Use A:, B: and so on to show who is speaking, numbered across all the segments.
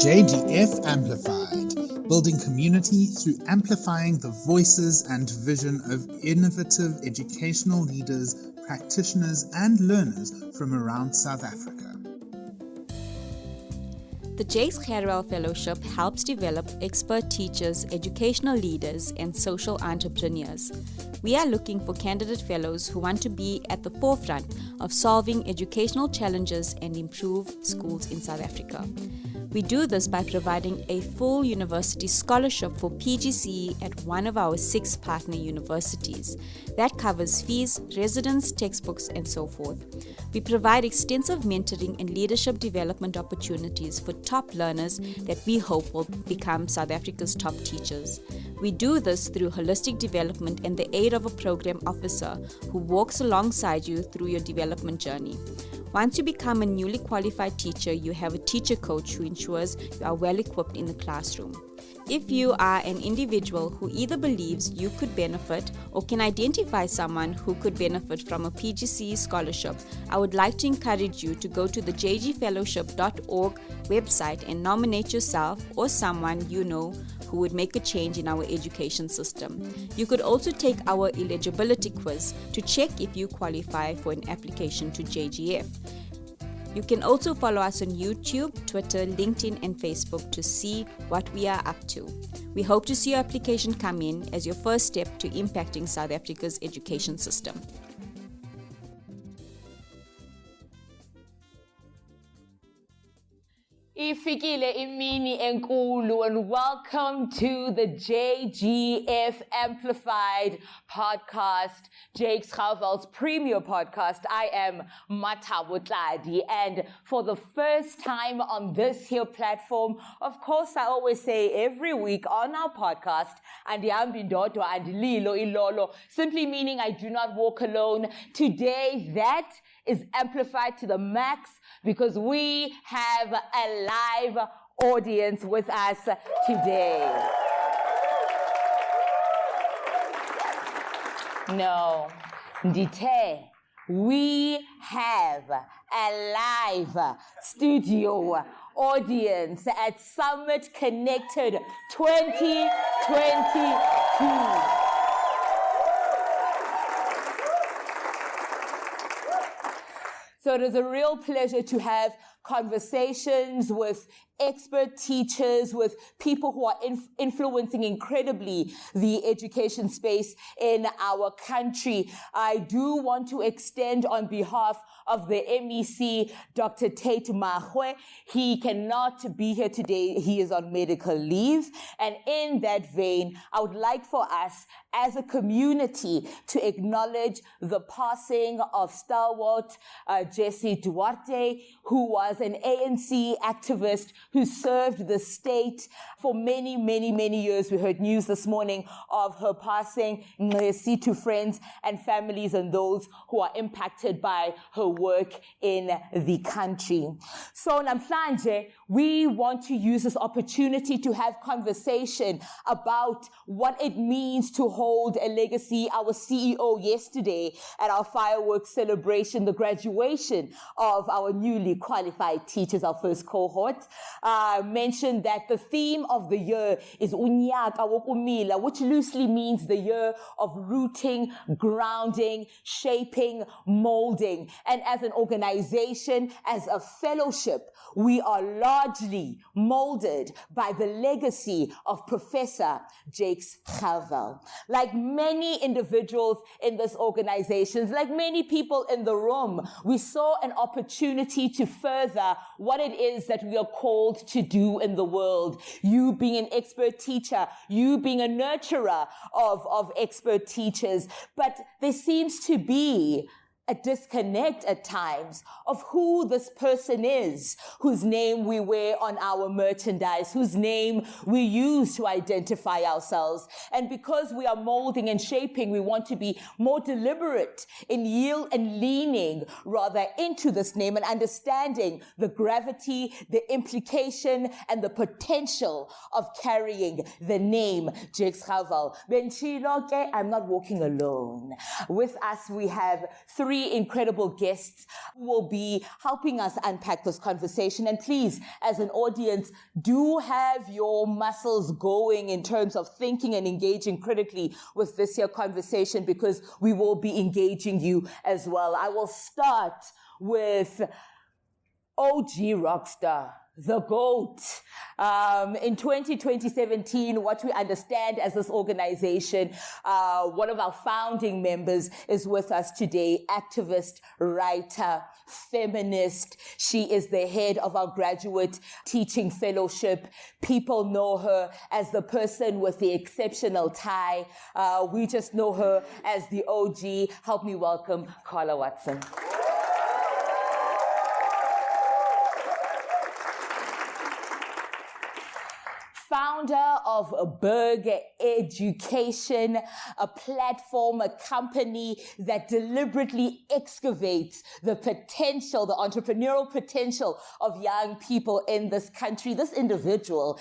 A: JGF Amplified, building community through amplifying the voices and vision of innovative educational leaders, practitioners, and learners from around South Africa.
B: The Jakes Gerwel Fellowship helps develop expert teachers, educational leaders, and social entrepreneurs. We are looking for candidate fellows who want to be at the forefront of solving educational challenges and improve schools in South Africa. We do this by providing a full university scholarship for PGCE at one of our 6 partner universities. That covers fees, residence, textbooks, and so forth. We provide extensive mentoring and leadership development opportunities for top learners that we hope will become South Africa's top teachers. We do this through holistic development and the aid of a program officer who walks alongside you through your development journey. Once you become a newly qualified teacher, you have a teacher coach who ensures you are well equipped in the classroom. If you are an individual who either believes you could benefit or can identify someone who could benefit from a PGCE scholarship, I would like to encourage you to go to the jgfellowship.org website and nominate yourself or someone you know who would make a change in our education system. You could also take our eligibility quiz to check if you qualify for an application to JGF. You can also follow us on YouTube, Twitter, LinkedIn, and Facebook to see what we are up to. We hope to see your application come in as your first step to impacting South Africa's education system.
C: Ifikile imini enkulu, and welcome to the JGF Amplified podcast, Jakes Gerwel's premier podcast. I am Mathabo Tlali, and for the first time on this here platform, of course, I always say every week on our podcast, andihambi ndodwa andililo ilolo, simply meaning I do not walk alone. Today, that is amplified to the max because we have a live audience with us today. No, Ndite, we have a live studio audience at Summit ConnectED 2022. So it is a real pleasure to have conversations with expert teachers, with people who are influencing incredibly the education space in our country. I do want to extend on behalf of the MEC, Dr. Tate Mahwe. He cannot be here today. He is on medical leave. And in that vein, I would like for us as a community to acknowledge the passing of stalwart Jesse Duarte, who was an ANC activist who served the state for many, many, many years. We heard news this morning of her passing. To friends and families and those who are impacted by her work in the country. So namhlanje, we want to use this opportunity to have conversation about what it means to hold a legacy. Our CEO yesterday at our fireworks celebration, the graduation of our newly qualified teachers, our first cohort, mentioned that the theme of the year is Unyaka Wokumila, which loosely means the year of rooting, grounding, shaping, molding. And as an organization, as a fellowship, we are largely molded by the legacy of Professor Jakes Gerwel. Like many individuals in this organization, like many people in the room, we saw an opportunity to further what it is that we are called to do in the world. You being an expert teacher, you being a nurturer of expert teachers. But there seems to be a disconnect at times of who this person is, whose name we wear on our merchandise, whose name we use to identify ourselves. And because we are molding and shaping, we want to be more deliberate in yield and leaning rather into this name and understanding the gravity, the implication, and the potential of carrying the name Jakes Gerwel. I'm not walking alone. With us, we have 3 three incredible guests who will be helping us unpack this conversation. And please, as an audience, do have your muscles going in terms of thinking and engaging critically with this here conversation, because we will be engaging you as well. I will start with OG Rockstar, the GOAT. In 2017, what we understand as this organization, one of our founding members is with us today, activist, writer, feminist. She is the head of our graduate teaching fellowship. People know her as the person with the exceptional tie. We just know her as the OG. Help me welcome Carla Watson. Founder of Berg Education, a platform, a company that deliberately excavates the potential, the entrepreneurial potential of young people in this country. This individual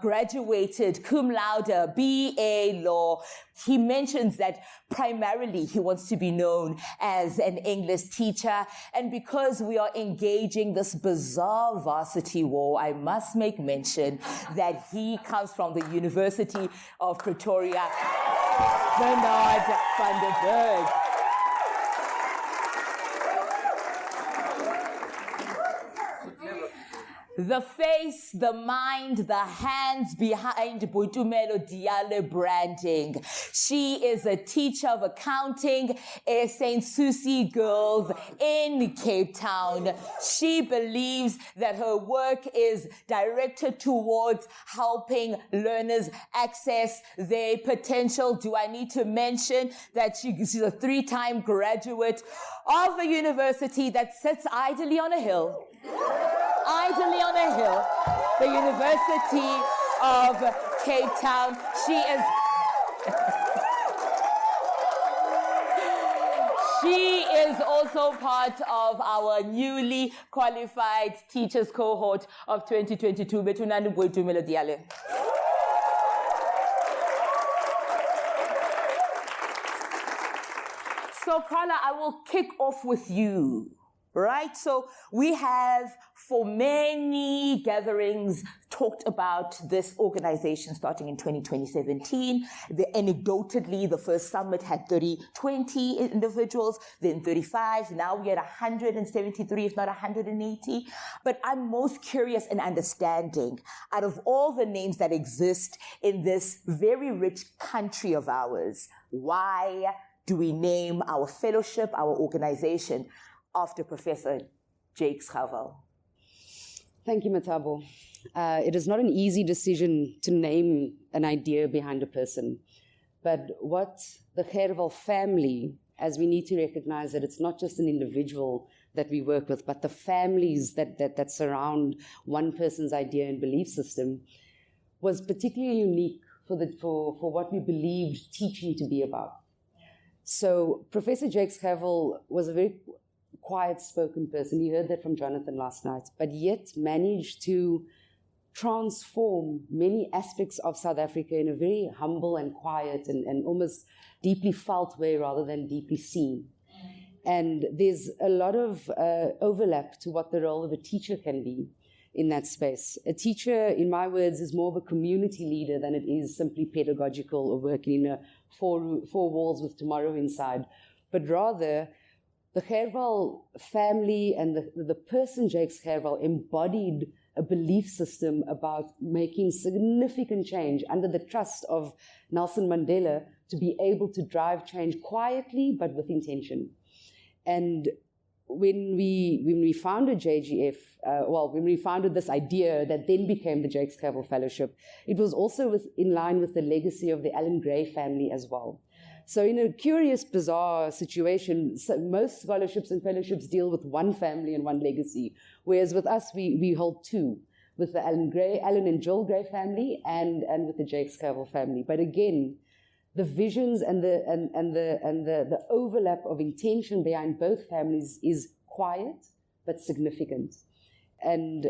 C: graduated cum laude, BA Law. He mentions that primarily he wants to be known as an English teacher. And because we are engaging this bizarre varsity war, I must make mention that he comes from the University of Pretoria, Bernard van der Berg. The face, the mind, the hands behind Boitumelo Diale branding. She is a teacher of accounting at St. Susie Girls in Cape Town. She believes that her work is directed towards helping learners access their potential. Do I need to mention that she's a 3-time graduate of a university that sits idly on a hill? Idly on a hill, the University of Cape Town. She is also part of our newly qualified teachers cohort of 2022. Betunani Boitumelo Diale. So, Carla, I will kick off with you. Right? So we have, for many gatherings, talked about this organization starting in 2017. Anecdotally, the first summit had 20 individuals, then 35. Now we're at 173, if not 180. But I'm most curious in understanding, out of all the names that exist in this very rich country of ours, why do we name our fellowship, our organization, after Professor Jakes Gerwel?
D: Thank you, Mathabo. It is not an easy decision to name an idea behind a person, but what the Gerwel family, as we need to recognize that it's not just an individual that we work with, but the families that surround one person's idea and belief system, was particularly unique for what we believed teaching to be about. So Professor Jakes Gerwel was a very quiet-spoken person. You heard that from Jonathan last night, but yet managed to transform many aspects of South Africa in a very humble and quiet and almost deeply felt way rather than deeply seen. And there's a lot of overlap to what the role of a teacher can be in that space. A teacher, in my words, is more of a community leader than it is simply pedagogical or working in four walls with tomorrow inside, but rather the Gerwel family and the person Jakes Gerwel embodied a belief system about making significant change under the trust of Nelson Mandela to be able to drive change quietly but with intention. And when we founded JGF, when we founded this idea that then became the Jakes Gerwel Fellowship, it was also in line with the legacy of the Alan Gray family as well. So in a curious, bizarre situation, most scholarships and fellowships deal with one family and one legacy, whereas with us, we hold two, with the Alan and Joel Gray family and with the Jakes Gerwel family. But again, the visions and the overlap of intention behind both families is quiet but significant. And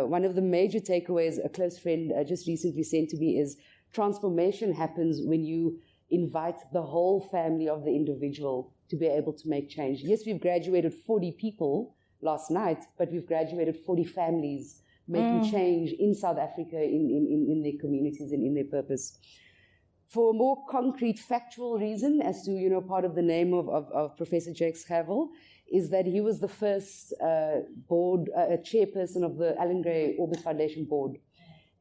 D: one of the major takeaways a close friend just recently sent to me is transformation happens when you invite the whole family of the individual to be able to make change. Yes, we've graduated 40 people last night, but we've graduated 40 families making change in South Africa, in their communities and in their purpose. For a more concrete, factual reason as to, part of the name of Professor Jakes Gerwel is that he was the first chairperson of the Alan Gray Orbis Foundation board.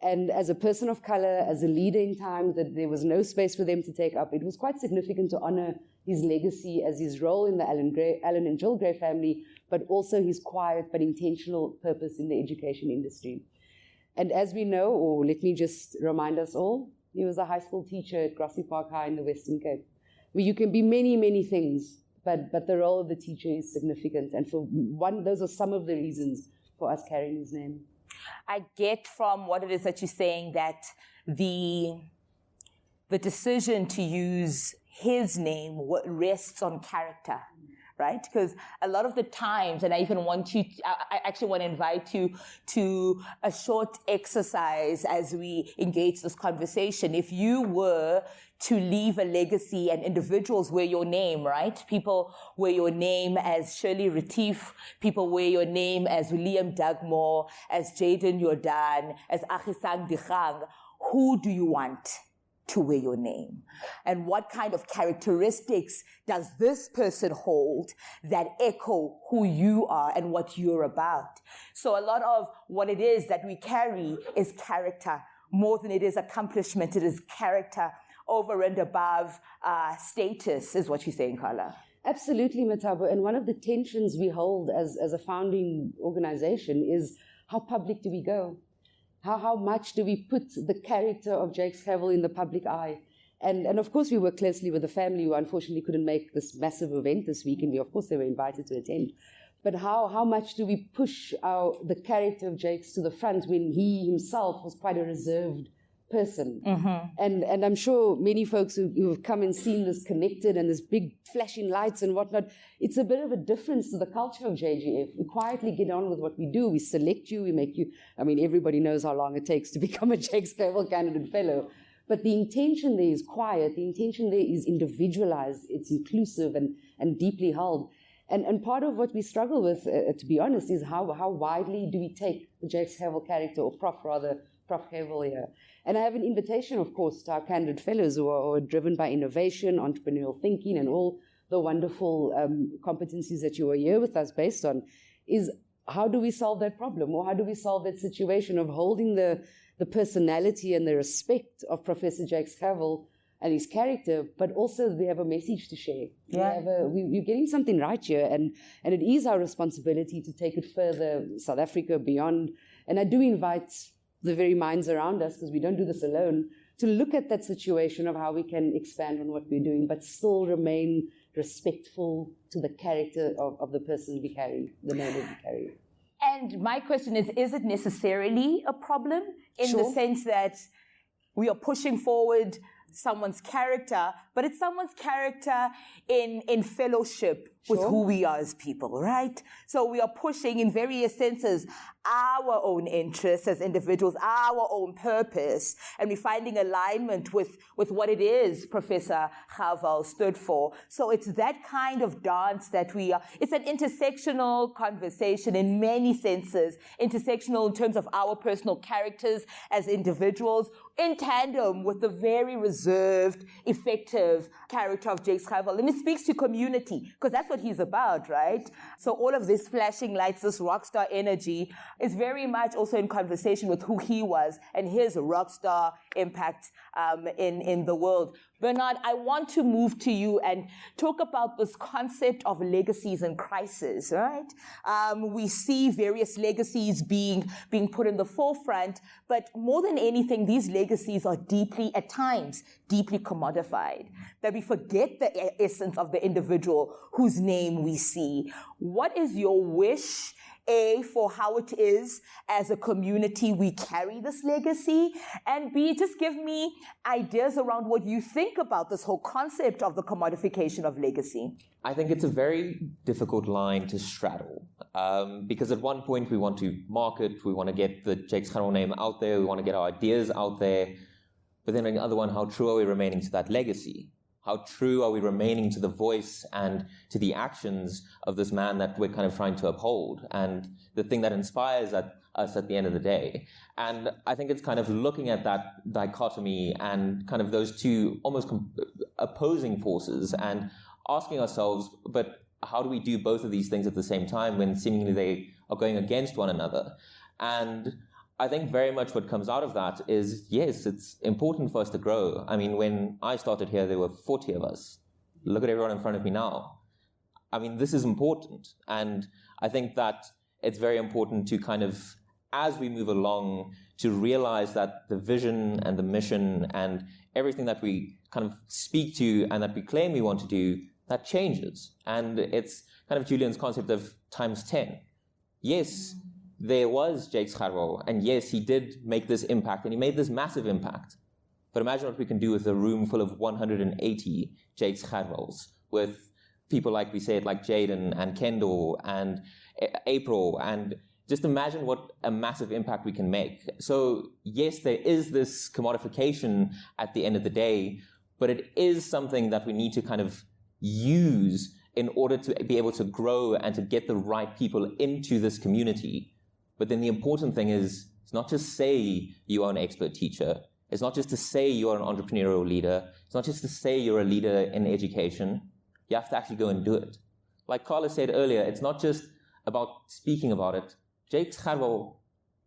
D: And as a person of color, as a leader in times that there was no space for them to take up, it was quite significant to honor his legacy as his role in the Alan and Jill Gray family, but also his quiet but intentional purpose in the education industry. And as we know, or let me just remind us all, he was a high school teacher at Grassy Park High in the Western Cape, where you can be many, many things, but the role of the teacher is significant. And those are some of the reasons for us carrying his name.
C: I get from what it is that you're saying that the decision to use his name rests on character, right? Because a lot of the times, and I actually want to invite you to a short exercise as we engage this conversation. If you were to leave a legacy, and individuals wear your name, right? People wear your name as Shirley Retief, people wear your name as William Dugmore, as Jaden Jordan, as Agisang Digang. Who do you want to wear your name? And what kind of characteristics does this person hold that echo who you are and what you're about? So a lot of what it is that we carry is character. More than it is accomplishment, it is character over and above status, is what you're saying, Carla.
D: Absolutely, Mathabo. And one of the tensions we hold as a founding organization is how public do we go? How much do we put the character of Jakes Gerwel in the public eye? And of course, we work closely with the family who unfortunately couldn't make this massive event this week, and of course they were invited to attend. But how much do we push the character of Jakes to the front when he himself was quite a reserved person? And I'm sure many folks who have come and seen this ConnectED and this big flashing lights and whatnot, it's a bit of a difference to the culture of JGF. We quietly get on with what we do. We select you, we make you, everybody knows how long it takes to become a Jakes Gerwel candidate fellow. But the intention there is quiet, the intention there is individualized, it's inclusive and deeply held. And part of what we struggle with, to be honest, is how widely do we take the Jakes Gerwel character, or Prof Gerwel here. And I have an invitation, of course, to our candidate fellows who are driven by innovation, entrepreneurial thinking, and all the wonderful competencies that you are here with us based on, is how do we solve that problem? Or how do we solve that situation of holding the personality and the respect of Professor Jakes Gerwel and his character, but also we have a message to share.
C: Yeah.
D: We're getting something right here, and it is our responsibility to take it further, South Africa, beyond. And I do invite the very minds around us, because we don't do this alone, to look at that situation of how we can expand on what we're doing, but still remain respectful to the character of the person we carry, the name that we carry.
C: And my question is it necessarily a problem in the sense that we are pushing forward someone's character, but it's someone's character in fellowship with who we are as people, right? So we are pushing in various senses our own interests as individuals, our own purpose, and we're finding alignment with what it is Professor Gerwel stood for. So it's that kind of dance that we are. It's an intersectional conversation in many senses, intersectional in terms of our personal characters as individuals, in tandem with the very reserved, effective character of Jakes Gerwel. And it speaks to community, because that's what he's about, right? So all of this flashing lights, this rock star energy, is very much also in conversation with who he was and his rock star impact in the world. Bernard, I want to move to you and talk about this concept of legacies in crisis, right? We see various legacies being put in the forefront, but more than anything, these legacies are at times, deeply commodified, that we forget the essence of the individual whose name we see. What is your wish, A, for how it is as a community we carry this legacy, and B, just give me ideas around what you think about this whole concept of the commodification of legacy?
E: I think it's a very difficult line to straddle, because at one point we want to market, we want to get the Jakes Gerwel name out there, we want to get our ideas out there, but then on the other one, how true are we remaining to that legacy? How true are we remaining to the voice and to the actions of this man that we're kind of trying to uphold, and the thing that inspires us at the end of the day? And I think it's kind of looking at that dichotomy and kind of those two almost opposing forces and asking ourselves, but how do we do both of these things at the same time when seemingly they are going against one another? And I think very much what comes out of that is, yes, it's important for us to grow. I mean, when I started here, there were 40 of us. Look at everyone in front of me now. I mean, this is important. And I think that it's very important to kind of, as we move along, to realize that the vision and the mission and everything that we kind of speak to and that we claim we want to do, that changes. And it's kind of Julian's concept of times 10. Yes, there was Jakes Gerwel, and yes, he did make this impact, and he made this massive impact. But imagine what we can do with a room full of 180 Jakes Gerwels, with people like we said, like Jaden and Kendall and April, and just imagine what a massive impact we can make. So yes, there is this commodification at the end of the day, but it is something that we need to kind of use in order to be able to grow and to get the right people into this community. But then the important thing is, it's not just say you are an expert teacher. It's not just to say you are an entrepreneurial leader. It's not just to say you're a leader in education. You have to actually go and do it. Like Carla said earlier, it's not just about speaking about it. Jakes Gerwel,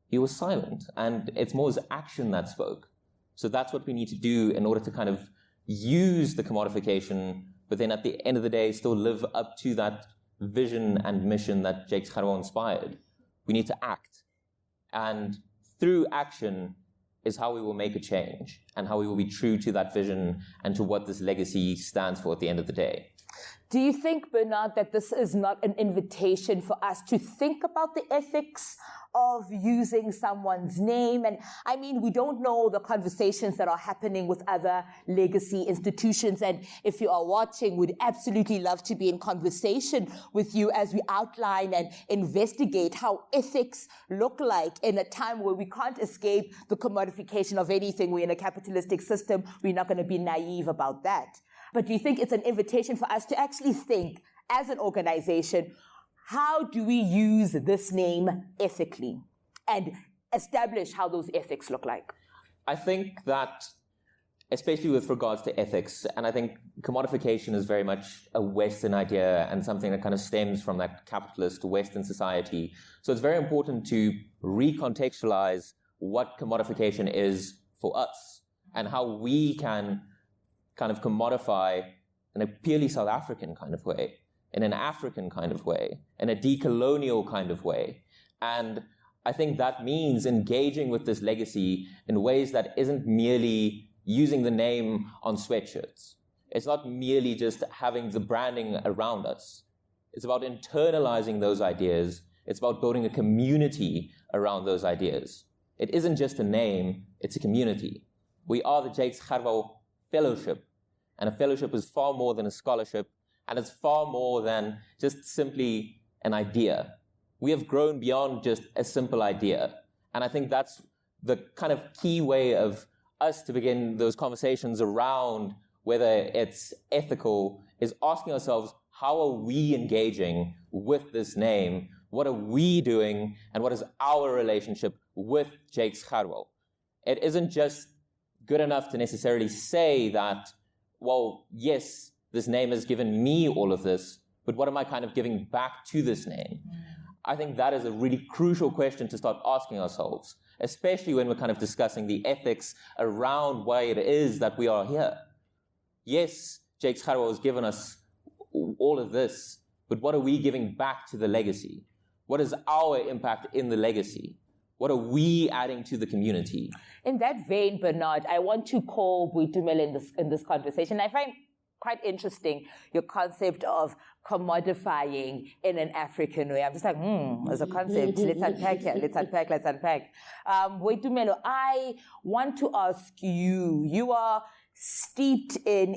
E: he was silent, and it's more his action that spoke. So that's what we need to do in order to kind of use the commodification, but then at the end of the day, still live up to that vision and mission that Jakes Gerwel inspired. We need to act. And through action is how we will make a change and how we will be true to that vision and to what this legacy stands for at the end of the day.
C: Do you think, Bernard, that this is not an invitation for us to think about the ethics of using someone's name? And I mean, we don't know the conversations that are happening with other legacy institutions. And if you are watching, we'd absolutely love to be in conversation with you as we outline and investigate how ethics look like in a time where we can't escape the commodification of anything. We're in a capitalistic system. We're not going to be naive about that. But do you think it's an invitation for us to actually think, as an organization, how do we use this name ethically and establish how those ethics look like?
E: I think that, especially with regards to ethics, and I think commodification is very much a Western idea and something that kind of stems from that capitalist Western society. So it's very important to recontextualize what commodification is for us and how we can kind of commodify in a purely South African kind of way, in an African kind of way, in a decolonial kind of way. And I think that means engaging with this legacy in ways that isn't merely using the name on sweatshirts. It's not merely just having the branding around us. It's about internalizing those ideas. It's about building a community around those ideas. It isn't just a name, it's a community. We are the Jakes Gerwel Fellowship. And a fellowship is far more than a scholarship, and it's far more than just simply an idea. We have grown beyond just a simple idea. And I think that's the kind of key way of us to begin those conversations around whether it's ethical, is asking ourselves, how are we engaging with this name? What are we doing? And what is our relationship with Jakes Gerwel? It isn't just good enough to necessarily say that, well, yes, this name has given me all of this, but what am I kind of giving back to this name? I think that is a really crucial question to start asking ourselves, especially when we're kind of discussing the ethics around why it is that we are here. Yes, Jakes Gerwel has given us all of this, but what are we giving back to the legacy? What is our impact in the legacy? What are we adding to the community?
C: In that vein, Bernard, I want to call Boitumelo in this conversation. I find quite interesting your concept of commodifying in an African way. I'm just like, as a concept, let's unpack here, let's unpack. Boitumelo, I want to ask you, you are steeped in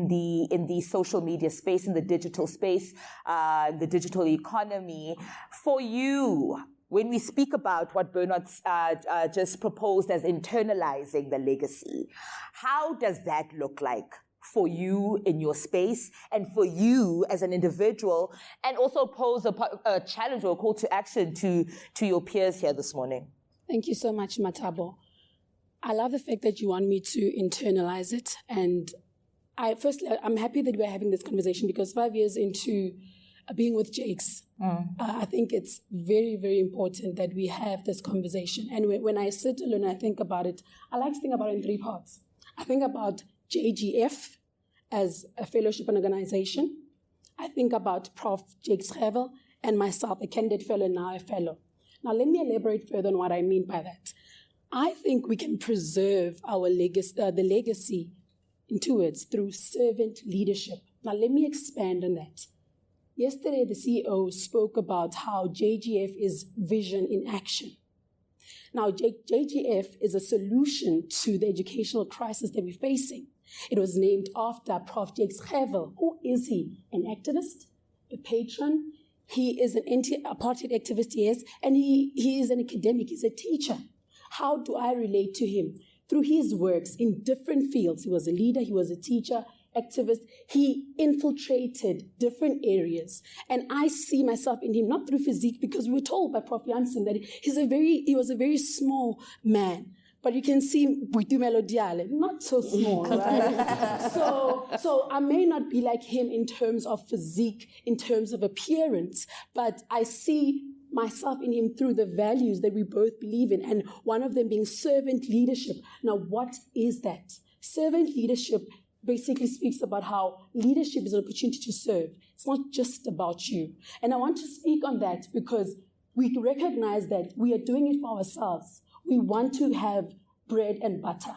C: the social media space, in the digital space, the digital economy. For you, when we speak about what Bernard just proposed as internalizing the legacy, how does that look like for you in your space and for you as an individual, and also pose a challenge or a call to action to your peers here this morning?
F: Thank you so much, Mathabo. I love the fact that you want me to internalize it. And I'm happy that we're having this conversation, because 5 years into being with Jakes, I think it's very, very important that we have this conversation. And when I sit alone and I think about it, I like to think about it in 3 parts. I think about JGF as a fellowship and organization. I think about Prof. Jakes Gerwel and myself, a candidate fellow, now a fellow. Now, let me elaborate further on what I mean by that. I think we can preserve our the legacy in 2 words, through servant leadership. Now, let me expand on that. Yesterday, the CEO spoke about how JGF is vision in action. Now, JGF is a solution to the educational crisis that we're facing. It was named after Prof. Jakes Gerwel. Who is he? An activist? A patron? He is an anti-apartheid activist, yes, and he is an academic. He's a teacher. How do I relate to him? Through his works in different fields. He was a leader, he was a teacher, activist. He infiltrated different areas. And I see myself in him, not through physique, because we were told by Prof. Jansen that he was a very small man. But you can see Boitumelo Diale, not so small, right? So I may not be like him in terms of physique, in terms of appearance, but I see myself in him through the values that we both believe in, and one of them being servant leadership. Now, what is that? Servant leadership basically speaks about how leadership is an opportunity to serve. It's not just about you. And I want to speak on that because we recognize that we are doing it for ourselves. We want to have bread and butter,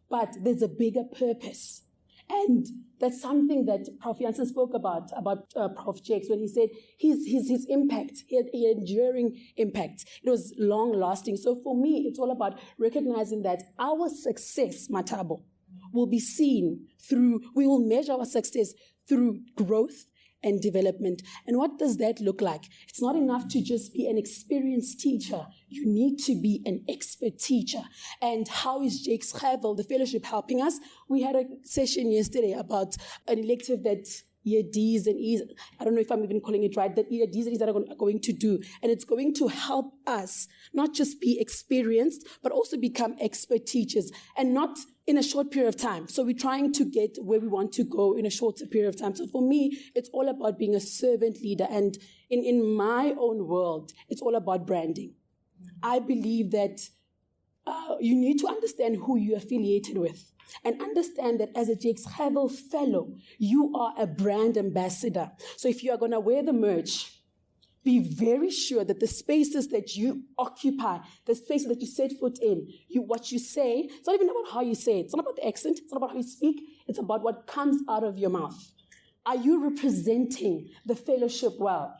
F: but there's a bigger purpose. And that's something that Prof. Jansen spoke about Prof. Jakes, when he said his impact, he had enduring impact. It was long-lasting. So for me, it's all about recognizing that our success, Mathabo, will be seen we will measure our success through growth and development. And what does that look like? It's not enough to just be an experienced teacher. You need to be an expert teacher. And how is Jakes Gerwel, the fellowship, helping us? We had a session yesterday about an elective that year Ds and E's, I don't know if I'm even calling it right, that year Ds and E's are going to do. And it's going to help us not just be experienced, but also become expert teachers, and not in a short period of time. So we're trying to get where we want to go in a shorter period of time. So for me, it's all about being a servant leader. And in my own world, it's all about branding. I believe that you need to understand who you're affiliated with, and understand that as a Jakes Gerwel fellow, you are a brand ambassador. So if you are going to wear the merch, be very sure that the spaces that you occupy, the spaces that you set foot in, what you say, it's not even about how you say it. It's not about the accent. It's not about how you speak. It's about what comes out of your mouth. Are you representing the fellowship well?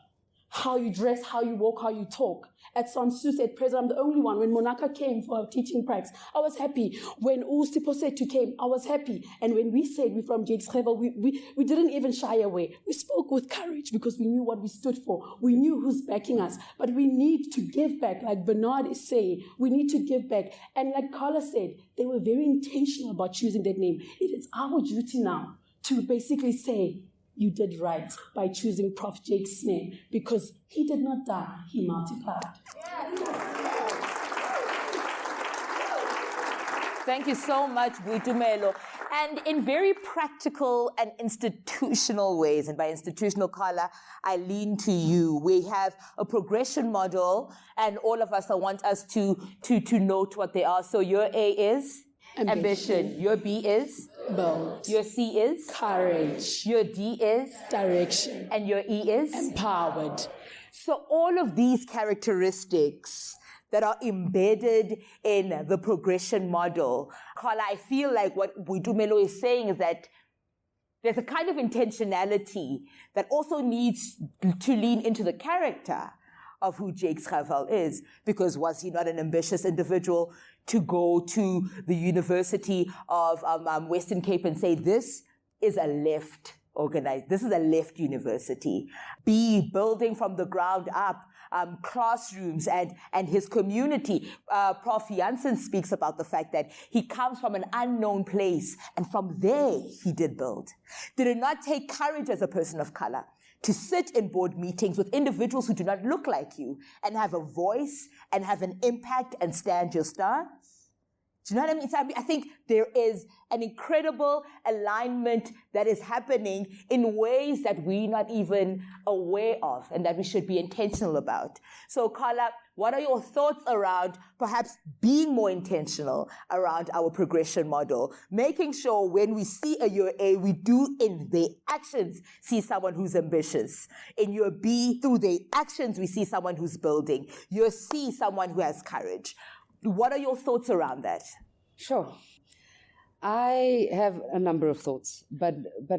F: How you dress, how you walk, how you talk. At Sansu said, President, I'm the only one. When Monaka came for our teaching practice, I was happy. When Ustiposetu came, I was happy. And when we said we're from Jakes Gerwel, we didn't even shy away. We spoke with courage because we knew what we stood for. We knew who's backing us. But we need to give back, like Bernard is saying. We need to give back. And like Carla said, they were very intentional about choosing that name. It is our duty now to basically say, you did right by choosing Prof. Jakes' name, because he did not die, he multiplied.
C: Thank you so much, Boitumelo. And in very practical and institutional ways, and by institutional, Carla, I lean to you. We have a progression model, and all of us, I want us to note what they are. So your A is? Ambition. Your B is?
F: Bold.
C: Your C is?
F: Courage.
C: Your D is?
F: Direction.
C: And your E is?
F: Empowered.
C: So all of these characteristics that are embedded in the progression model, Carla, I feel like what Boitumelo is saying is that there's a kind of intentionality that also needs to lean into the character of who Jakes Gerwel is, because was he not an ambitious individual to go to the University of Western Cape and say, this is a left organized, this is a left university. B, building from the ground up classrooms and his community. Prof. Janssen speaks about the fact that he comes from an unknown place, and from there he did build. Did it not take courage as a person of color to sit in board meetings with individuals who do not look like you and have a voice and have an impact and stand your stance? Do you know what I mean? So I think there is an incredible alignment that is happening in ways that we're not even aware of and that we should be intentional about. So Carla, what are your thoughts around perhaps being more intentional around our progression model, making sure when we see a year A, we do in their actions see someone who's ambitious. In year B, through their actions, we see someone who's building. Year C, someone who has courage. What are your thoughts around that?
D: Sure. I have a number of thoughts, but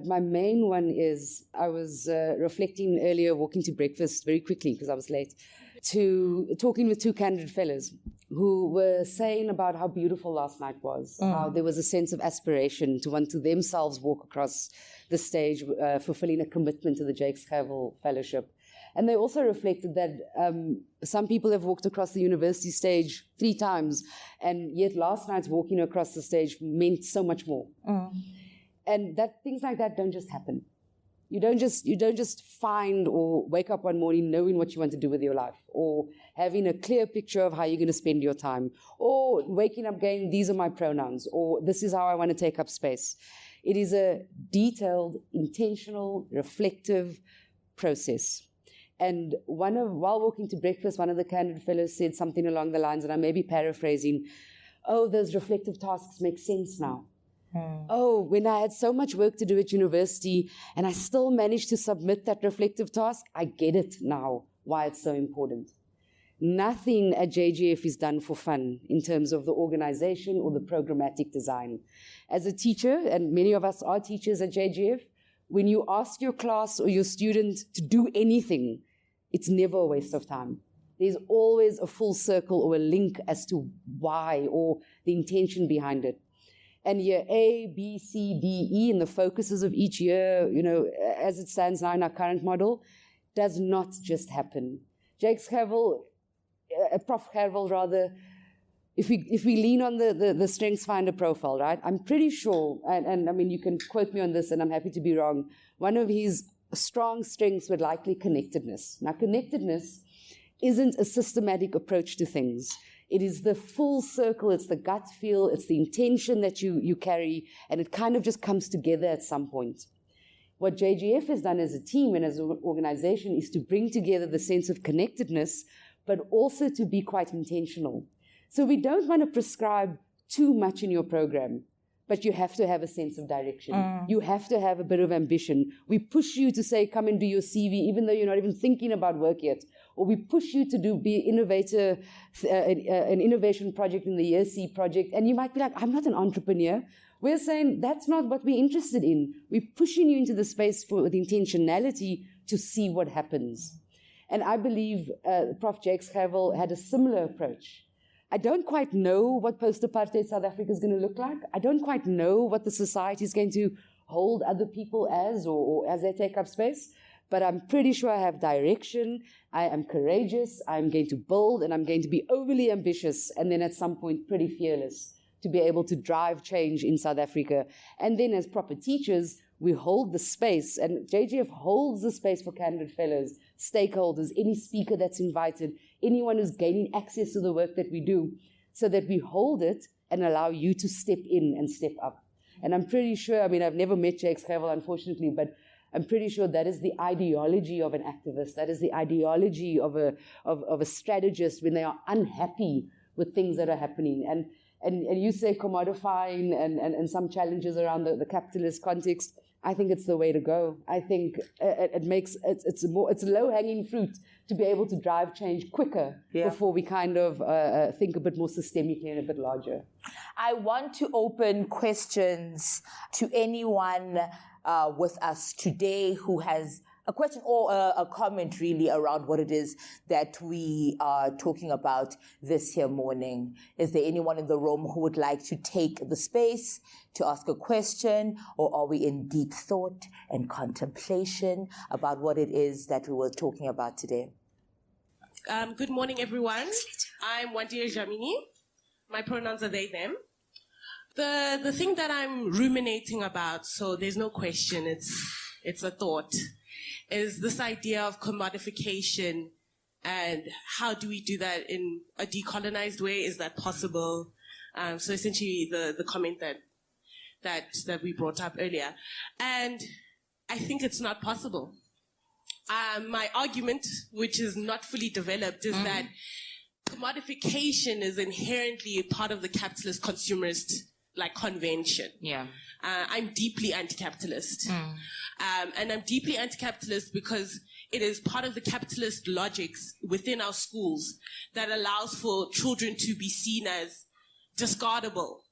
D: my main one is I was reflecting earlier, walking to breakfast very quickly because I was late, to talking with two candid fellows who were saying about how beautiful last night was, how there was a sense of aspiration to want to themselves walk across the stage, fulfilling a commitment to the Jakes Gerwel Fellowship. And they also reflected that some people have walked across the university stage 3 times, and yet last night's walking across the stage meant so much more. And that things like that don't just happen. You don't just find or wake up one morning knowing what you want to do with your life, or having a clear picture of how you're going to spend your time, or waking up going, these are my pronouns, or this is how I want to take up space. It is a detailed, intentional, reflective process. And while walking to breakfast, one of the candid fellows said something along the lines, and I may be paraphrasing, oh, those reflective tasks make sense now. Oh, when I had so much work to do at university and I still managed to submit that reflective task, I get it now, why it's so important. Nothing at JGF is done for fun in terms of the organization or the programmatic design. As a teacher, and many of us are teachers at JGF, when you ask your class or your student to do anything, it's never a waste of time. There's always a full circle or a link as to why or the intention behind it. And year A, B, C, D, E, and the focuses of each year, as it stands now in our current model, does not just happen. Jakes Gerwel, Prof. Gerwel rather, if we lean on the Strengths Finder profile, right, I'm pretty sure, and I mean, you can quote me on this and I'm happy to be wrong, one of his strong strengths would likely connectedness. Now, connectedness isn't a systematic approach to things. It is the full circle, it's the gut feel, it's the intention that you carry, and it kind of just comes together at some point. What JGF has done as a team and as an organization is to bring together the sense of connectedness, but also to be quite intentional. So we don't want to prescribe too much in your program, but you have to have a sense of direction. You have to have a bit of ambition. We push you to say, come and do your CV, even though you're not even thinking about work yet. Or we push you to be an innovation project in the Year C project. And you might be like, I'm not an entrepreneur. We're saying that's not what we're interested in. We're pushing you into the space with intentionality to see what happens. And I believe Prof. Jakes Gerwel had a similar approach. I don't quite know what post-apartheid South Africa is going to look like. I don't quite know what the society is going to hold other people as or as they take up space. But I'm pretty sure I have direction, I am courageous, I'm going to build, and I'm going to be overly ambitious, and then at some point pretty fearless to be able to drive change in South Africa. And then as proper teachers, we hold the space, and JGF holds the space for candid fellows, stakeholders, any speaker that's invited, anyone who's gaining access to the work that we do, so that we hold it and allow you to step in and step up. And I'm pretty sure, I mean, I've never met Jakes Gerwel, unfortunately, but I'm pretty sure that is the ideology of an activist. That is the ideology of a strategist when they are unhappy with things that are happening. And you say commodifying and some challenges around the capitalist context. I think it's the way to go. I think it's low-hanging fruit to be able to drive change quicker before we kind of think a bit more systemically and a bit larger.
C: I want to open questions to anyone with us today who has a question or a comment really around what it is that we are talking about this here morning. Is there anyone in the room who would like to take the space to ask a question, or are we in deep thought and contemplation about what it is that we were talking about today?
G: Good morning, everyone. I'm Wandia Jamini. My pronouns are they, them. The thing that I'm ruminating about, so there's no question, it's a thought, is this idea of commodification and how do we do that in a decolonized way? Is that possible? So essentially the comment that we brought up earlier. And I think it's not possible. My argument, which is not fully developed, is that commodification is inherently a part of the capitalist consumerist convention.
B: Yeah.
G: I'm deeply anti-capitalist. And I'm deeply anti-capitalist because it is part of the capitalist logics within our schools that allows for children to be seen as discardable.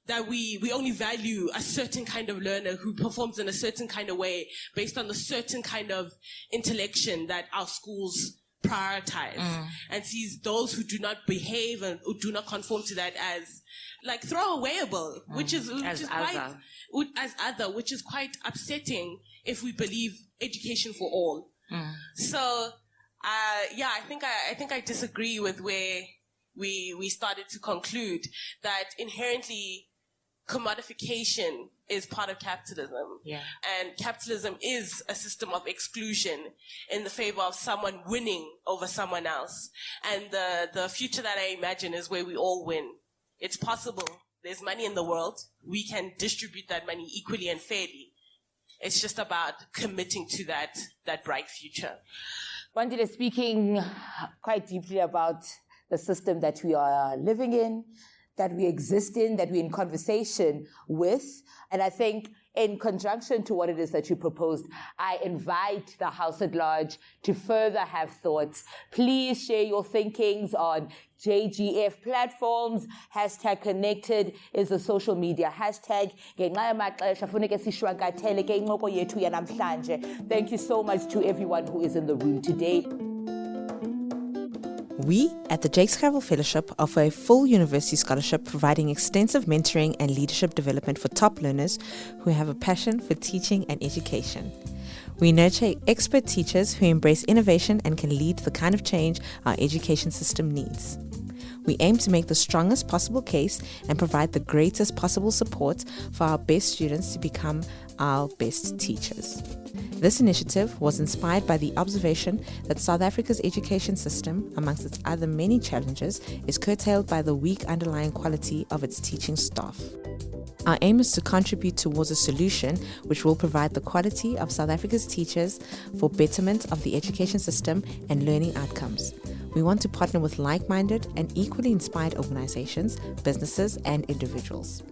G: That we only value a certain kind of learner who performs in a certain kind of way based on the certain kind of intellection that our schools prioritize, and sees those who do not behave and who do not conform to that as throwawayable, which is quite upsetting if we believe education for all. So I think I disagree with where we started to conclude that inherently commodification is part of capitalism. Yeah. And capitalism is a system of exclusion in the favor of someone winning over someone else. And the future that I imagine is where we all win. It's possible. There's money in the world. We can distribute that money equally and fairly. It's just about committing to that bright future.
C: Wandile, speaking quite deeply about the system that we are living in, that we exist in, that we're in conversation with. And I think in conjunction to what it is that you proposed, I invite the House at large to further have thoughts. Please share your thinkings on JGF platforms. #ConnectED is a social media hashtag. Thank you so much to everyone who is in the room today.
H: We at the Jakes Gerwel Fellowship offer a full university scholarship providing extensive mentoring and leadership development for top learners who have a passion for teaching and education. We nurture expert teachers who embrace innovation and can lead the kind of change our education system needs. We aim to make the strongest possible case and provide the greatest possible support for our best students to become our best teachers. This initiative was inspired by the observation that South Africa's education system, amongst its other many challenges, is curtailed by the weak underlying quality of its teaching staff. Our aim is to contribute towards a solution which will provide the quality of South Africa's teachers for betterment of the education system and learning outcomes. We want to partner with like-minded and equally inspired organizations, businesses, and individuals.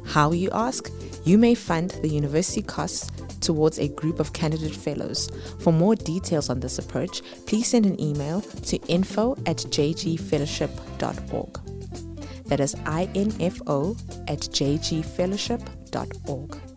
H: How, you ask? You may fund the university costs towards a group of candidate fellows. For more details on this approach, please send an email to info@jgfellowship.org. That is info@jgfellowship.org.